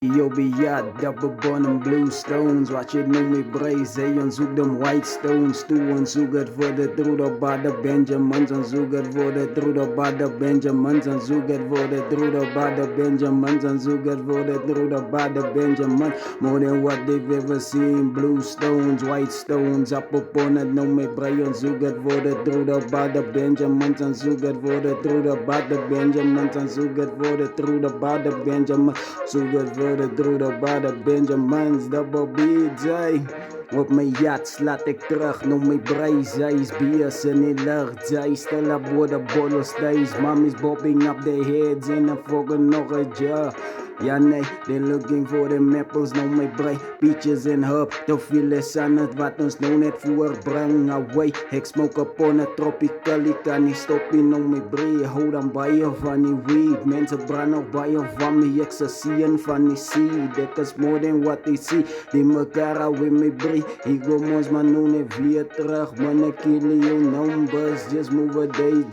Yo biat, double bond en blue stones. Wat je noemt me brace, hey, on zoek dem white stones. Toe on zoek het voor de troeder bij de Benjamins. On zoek het voor de troeder bij de Benjamins. On zoek het voor de troeder bij de Benjamins. On zoek het voor de troeder bij de Benjamins. More than what they've ever seen. Blue stones, white stones. Up upon it, noem me brace. On zoek het voor de troeder bij de Benjamins. On zoek het voor de troeder bij de Benjamins. On zoek het voor de troeder bij de Benjamins. Zoek het voor de troeder bij de Benjamins, double BJ. Op mijn yachts laat ik terug, noem me Bryce. Hij is biers in de lucht, zij stellen voor de bottles thuis. Mommy's bobbing up their heads in een fucking nog een jar. Ja nee, they looking for the apples, nou my brei. Peaches en hub, te veel is aan het wat ons nou net voorbring away. Ik smoke up on a tropical, ik kan niet stoppen, nou my brei. Hou dan baie van die weed, mensen branden ook baie van my ecstasy en van die seed. Ik is more than what they see, die mekaar hou in my brei. Ik go ons maar nou net weer terug, man ik kill your numbers, just move a day,